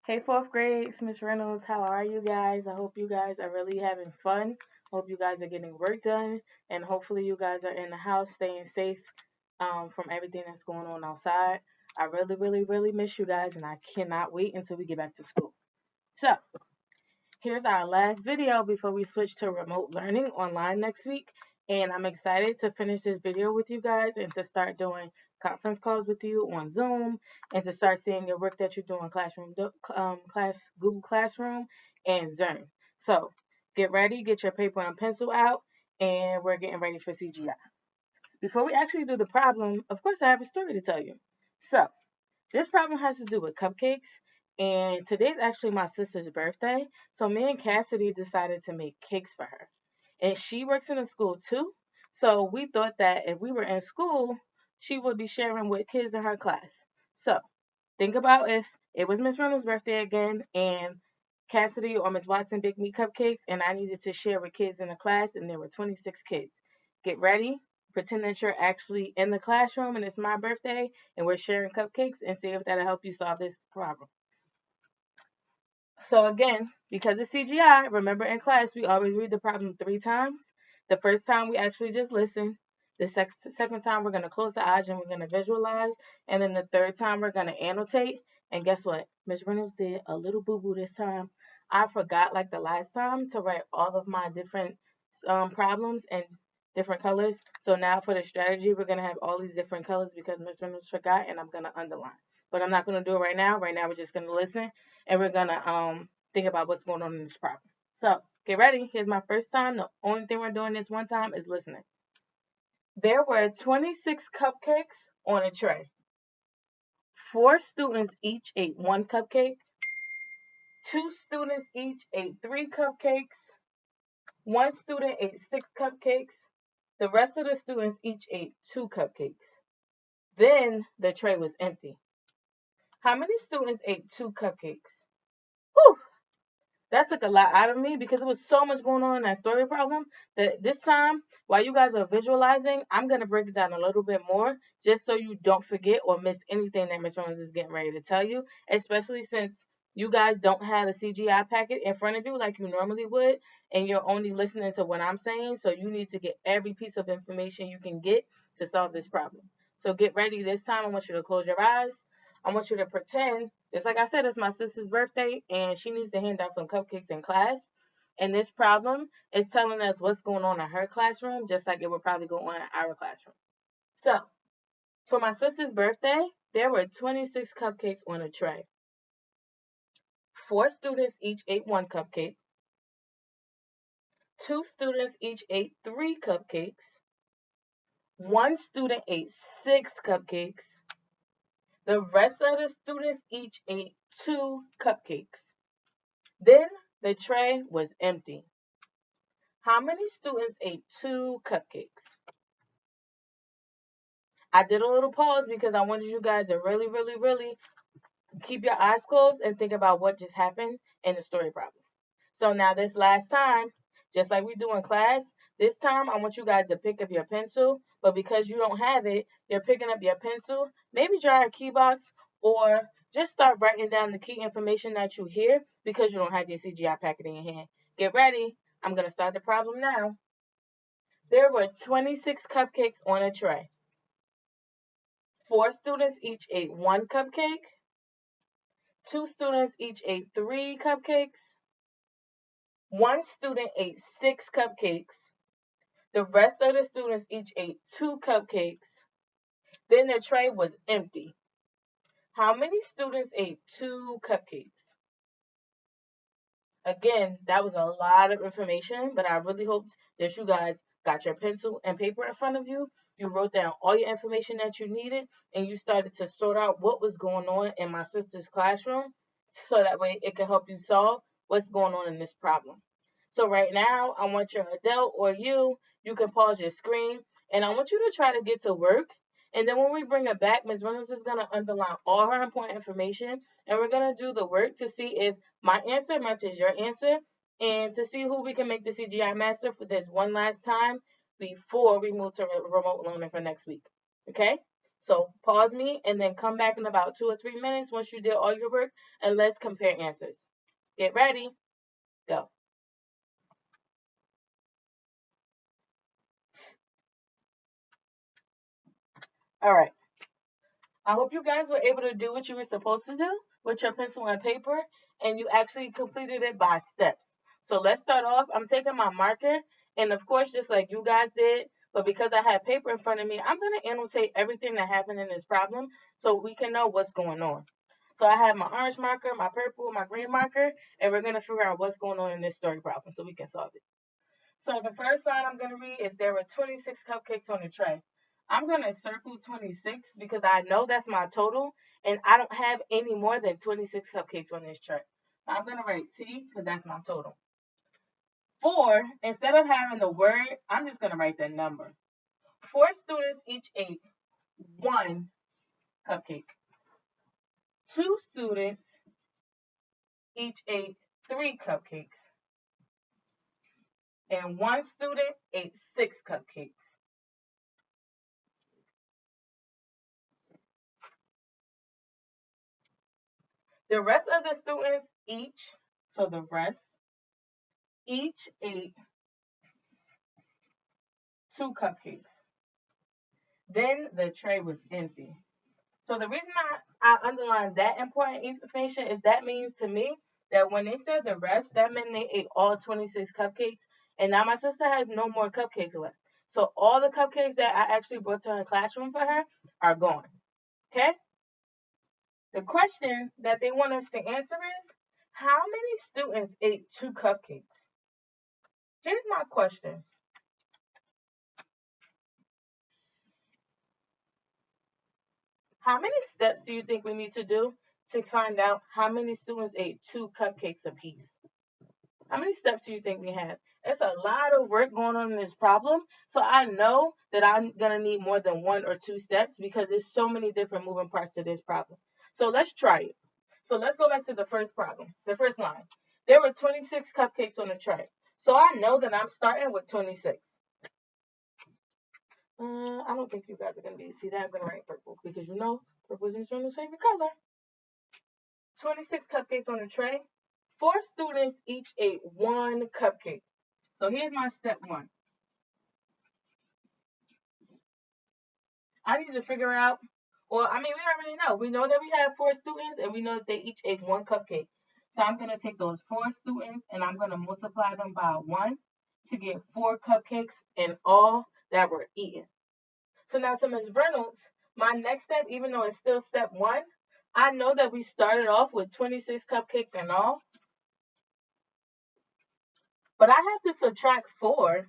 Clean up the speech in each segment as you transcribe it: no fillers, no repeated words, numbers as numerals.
Hey, fourth grade, it's Miss Reynolds. How are you guys? I hope you guys are really having fun. Hope you guys are getting work done, and hopefully you guys are in the house staying safe from everything that's going on outside. I really, really, really miss you guys, and I cannot wait until we get back to school. So, here's our last video before we switch to remote learning online next week. And I'm excited to finish this video with you guys and to start doing conference calls with you on Zoom and to start seeing your work that you do in Google Classroom and Zoom. So get ready, get your paper and pencil out, and we're getting ready for CGI. Before we actually do the problem, of course, I have a story to tell you. So this problem has to do with cupcakes, and today's actually my sister's birthday. So me and Cassidy decided to make cakes for her. And she works in a school too. So we thought that if we were in school, she would be sharing with kids in her class. So think about if it was Miss Reynolds' birthday again and Cassidy or Miss Watson baked me cupcakes and I needed to share with kids in the class and there were 26 kids. Get ready. Pretend that you're actually in the classroom and it's my birthday and we're sharing cupcakes and see if that'll help you solve this problem. So again, because it's CGI, remember in class we always read the problem 3 times. The first time we actually just listen. The second time we're going to close the eyes and we're going to visualize. And then the third time we're going to annotate. And guess what? Miss Reynolds did a little boo-boo this time. I forgot like the last time to write all of my different problems in different colors. So now for the strategy, we're going to have all these different colors because Miss Reynolds forgot and I'm going to underline. But I'm not going to do it right now. Right now we're just going to listen and we're going to think about what's going on in this problem. So get ready. Here's my first time. The only thing we're doing this one time is listening. There were 26 cupcakes on a tray. 4 students each ate 1 cupcake. 2 students each ate 3 cupcakes. 1 student ate 6 cupcakes. The rest of the students each ate 2 cupcakes. Then the tray was empty. How many students ate 2 cupcakes? Whew, that took a lot out of me because there was so much going on in that story problem that this time, while you guys are visualizing, I'm going to break it down a little bit more just so you don't forget or miss anything that Miss Reynolds is getting ready to tell you, especially since you guys don't have a CGI packet in front of you like you normally would, and you're only listening to what I'm saying, so you need to get every piece of information you can get to solve this problem. So get ready this time. I want you to close your eyes. I want you to pretend, just like I said, it's my sister's birthday and she needs to hand out some cupcakes in class. And this problem is telling us what's going on in her classroom, just like it would probably go on in our classroom. So, for my sister's birthday, there were 26 cupcakes on a tray. 4 students each ate 1 cupcake. 2 students each ate 3 cupcakes. 1 student ate 6 cupcakes. The rest of the students each ate 2 cupcakes. Then the tray was empty. How many students ate 2 cupcakes? I did a little pause because I wanted you guys to really, really, really keep your eyes closed and think about what just happened in the story problem. So now this last time, just like we do in class, this time I want you guys to pick up your pencil, but because you don't have it, you're picking up your pencil, maybe draw a key box or just start writing down the key information that you hear because you don't have your CGI packet in your hand. Get ready. I'm going to start the problem now. There were 26 cupcakes on a tray. 4 students each ate 1 cupcake. 2 students each ate 3 cupcakes. 1 student ate 6 cupcakes. The rest of the students each ate 2 cupcakes. Then the tray was empty. How many students ate 2 cupcakes? Again, that was a lot of information, but I really hoped that you guys got your pencil and paper in front of you. You wrote down all your information that you needed, and you started to sort out what was going on in my sister's classroom so that way it can help you solve what's going on in this problem. So right now, I want your adult or you can pause your screen, and I want you to try to get to work. And then when we bring it back, Ms. Reynolds is going to underline all her important information, and we're going to do the work to see if my answer matches your answer and to see who we can make the CGI master for this one last time before we move to remote learning for next week. Okay? So pause me and then come back in about 2 or 3 minutes once you did all your work, and let's compare answers. Get ready. Go. All right. I hope you guys were able to do what you were supposed to do with your pencil and paper, and you actually completed it by steps. So let's start off. I'm taking my marker, and of course, just like you guys did, but because I have paper in front of me, I'm going to annotate everything that happened in this problem so we can know what's going on. So I have my orange marker, my purple, my green marker, and we're going to figure out what's going on in this story problem so we can solve it. So the first line I'm going to read is there were 26 cupcakes on the tray. I'm going to circle 26 because I know that's my total and I don't have any more than 26 cupcakes on this tray. I'm going to write T because that's my total. 4, instead of having the word, I'm just going to write the number. 4 students each ate 1 cupcake. 2 students each ate 3 cupcakes. And 1 student ate 6 cupcakes. The rest of the students so the rest, each ate 2 cupcakes. Then the tray was empty. So the reason I underlined that important information is that means to me that when they said the rest, that meant they ate all 26 cupcakes. And now my sister has no more cupcakes left. So all the cupcakes that I actually brought to her classroom for her are gone. Okay? The question that they want us to answer is, how many students ate 2 cupcakes? Here's my question. How many steps do you think we need to do to find out how many students ate 2 cupcakes apiece? How many steps do you think we have? It's a lot of work going on in this problem. So I know that I'm going to need more than 1 or 2 steps because there's so many different moving parts to this problem. So let's try it. So let's go back to the first problem, the first line. There were 26 cupcakes on the tray. So I know that I'm starting with 26. I don't think you guys are going to be able to see that. I'm going to write purple because you know purple is Miss Reynolds' favorite color. 26 cupcakes on the tray. 4 students each ate 1 cupcake. So here's my step 1. I need to figure out, we already know. We know that we have 4 students and we know that they each ate 1 cupcake. So I'm going to take those 4 students and I'm going to multiply them by 1 to get 4 cupcakes in all that were eaten. So now to Ms. Reynolds, my next step, even though it's still step 1, I know that we started off with 26 cupcakes in all. But I have to subtract 4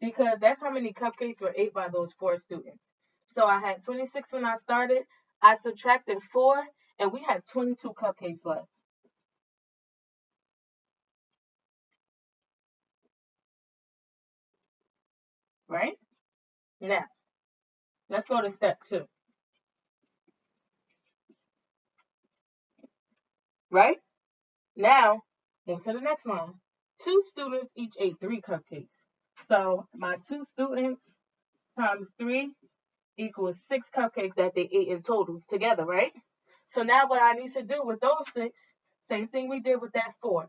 because that's how many cupcakes were ate by those 4 students. So I had 26 when I started. I subtracted 4, and we had 22 cupcakes left. Right? Now, let's go to step 2. Right? Now, move to the next one. 2 students each ate 3 cupcakes. So my 2 students times 3 equals 6 cupcakes that they ate in total together, right? So now what I need to do with those 6, same thing we did with that 4.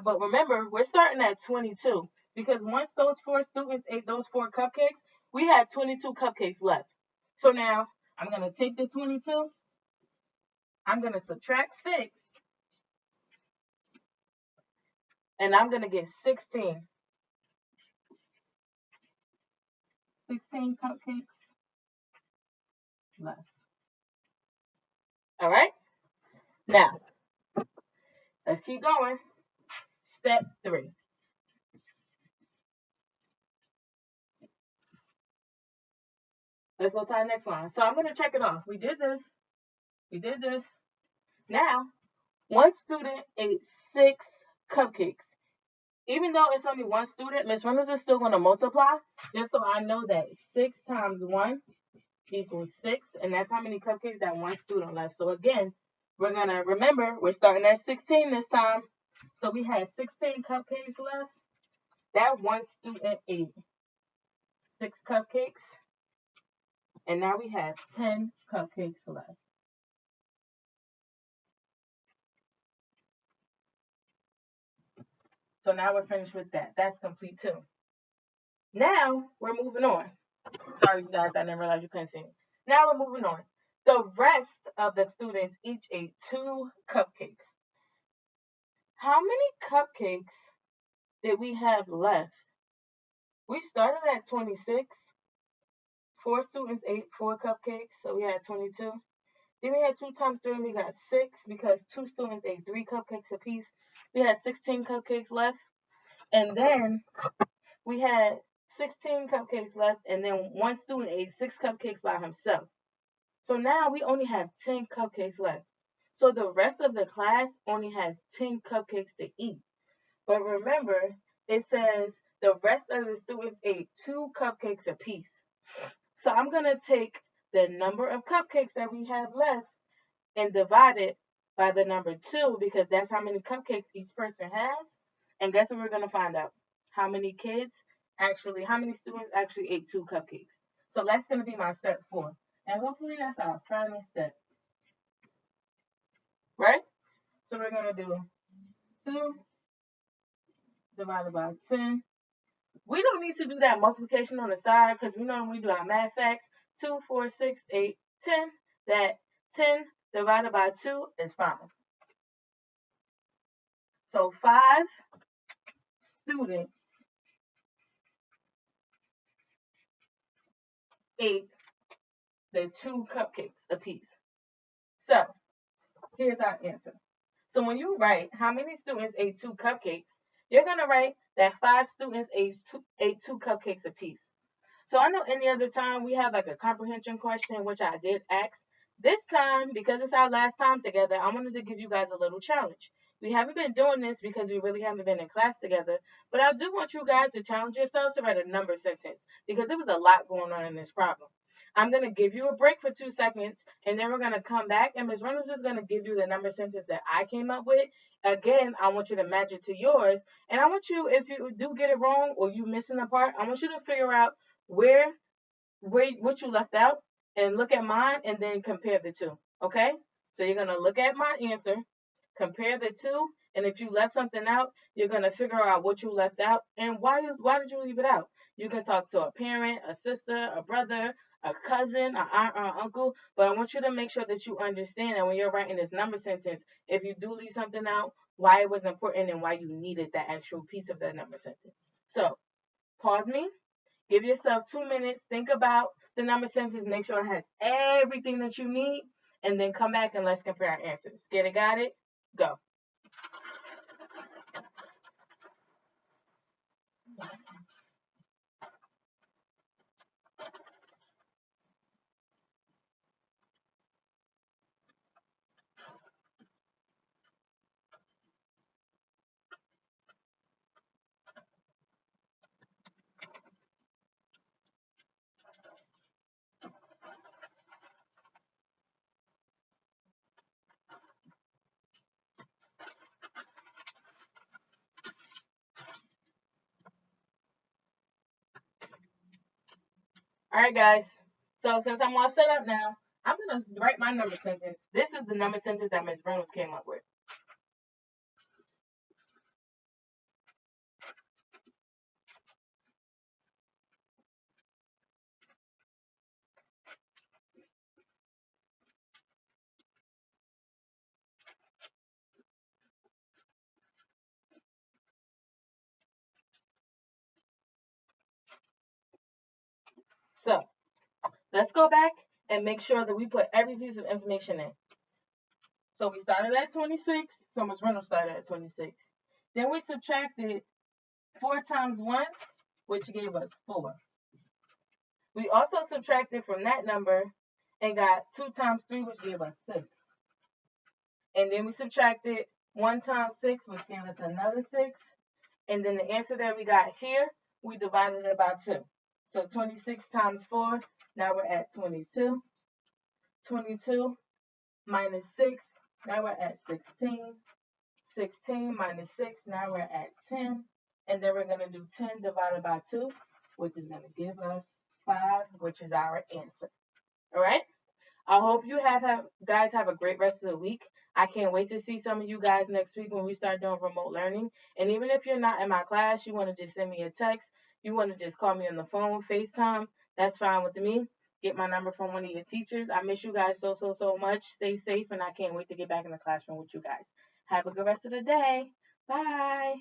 But remember, we're starting at 22 because once those 4 students ate those 4 cupcakes, we had 22 cupcakes left. So now I'm going to take the 22, I'm going to subtract 6, and I'm going to get 16. 16 cupcakes left. All right? Now, let's keep going. Step 3. Let's go to our next line. So I'm going to check it off. We did this. We did this. Now, 1 student ate 6 cupcakes. Even though it's only 1 student, Miss Reynolds is still going to multiply, just so I know that 6 times 1 equals 6, and that's how many cupcakes that 1 student left. So again, we're going to remember, we're starting at 16 this time. So we had 16 cupcakes left. That 1 student ate 6 cupcakes. And now we have 10 cupcakes left. So now we're finished with that. That's complete too. Now we're moving on. Sorry, you guys, I didn't realize you couldn't see me. Now we're moving on. The rest of the students each ate 2 cupcakes. How many cupcakes did we have left? We started at 26. 4 students ate 4 cupcakes, so we had 22. Then we had 2 times 3, and we got 6 because 2 students ate 3 cupcakes apiece. We had 16 cupcakes left. And then we had 16 cupcakes left, and then one student ate 6 cupcakes by himself. So now we only have 10 cupcakes left. So the rest of the class only has 10 cupcakes to eat. But remember, it says the rest of the students ate 2 cupcakes apiece. So I'm going to take the number of cupcakes that we have left and divide it by the number 2 because that's how many cupcakes each person has. And guess what we're going to find out? How many how many students actually ate 2 cupcakes. So that's going to be my step 4. And hopefully that's our final step. Right? So we're going to do 2 divided by 10. We don't need to do that multiplication on the side because we know when we do our math facts, 2, 4, 6, 8, 10, that 10 divided by 2 is 5. So 5 students ate the 2 cupcakes apiece. So here's our answer. So when you write how many students ate 2 cupcakes, you're going to write that 5 students ate 2 cupcakes apiece. So I know any other time we have like a comprehension question, which I did ask. This time, because it's our last time together, I wanted to give you guys a little challenge. We haven't been doing this because we really haven't been in class together, but I do want you guys to challenge yourselves to write a number sentence because there was a lot going on in this problem. I'm going to give you a break for 2 seconds, and then we're going to come back, and Ms. Reynolds is going to give you the number sentence that I came up with. Again, I want you to match it to yours, and I want you, if you do get it wrong or you missing a part, I want you to figure out where what you left out and look at mine and then compare the two. Okay? So you're gonna look at my answer, compare the two, and if you left something out, you're gonna figure out what you left out and why did you leave it out. You can talk to a parent, a sister, a brother, a cousin, an aunt, or an uncle, but I want you to make sure that you understand that when you're writing this number sentence, if you do leave something out, why it was important and why you needed that actual piece of that number sentence. So pause me. Give yourself 2 minutes. Think about the number sentences. Make sure it has everything that you need. And then come back and let's compare our answers. Get it? Got it? Go. All right, guys. So since I'm all set up now, I'm going to write my number sentence. This is the number sentence that Ms. Reynolds came up with. So let's go back and make sure that we put every piece of information in. So we started at 26. So Ms. Reynolds started at 26. Then we subtracted 4 times 1, which gave us 4. We also subtracted from that number and got 2 times 3, which gave us 6. And then we subtracted 1 times 6, which gave us another 6. And then the answer that we got here, we divided it by 2. So 26 times 4, now we're at 22. 22 minus 6, now we're at 16. 16 minus 6, now we're at 10. And then we're going to do 10 divided by 2, which is going to give us 5, which is our answer. All right. I hope you guys have a great rest of the week. I can't wait to see some of you guys next week when we start doing remote learning. And even if you're not in my class, you want to just send me a text, you want to just call me on the phone, FaceTime, that's fine with me. Get my number from one of your teachers. I miss you guys so, so, so much. Stay safe, and I can't wait to get back in the classroom with you guys. Have a good rest of the day. Bye.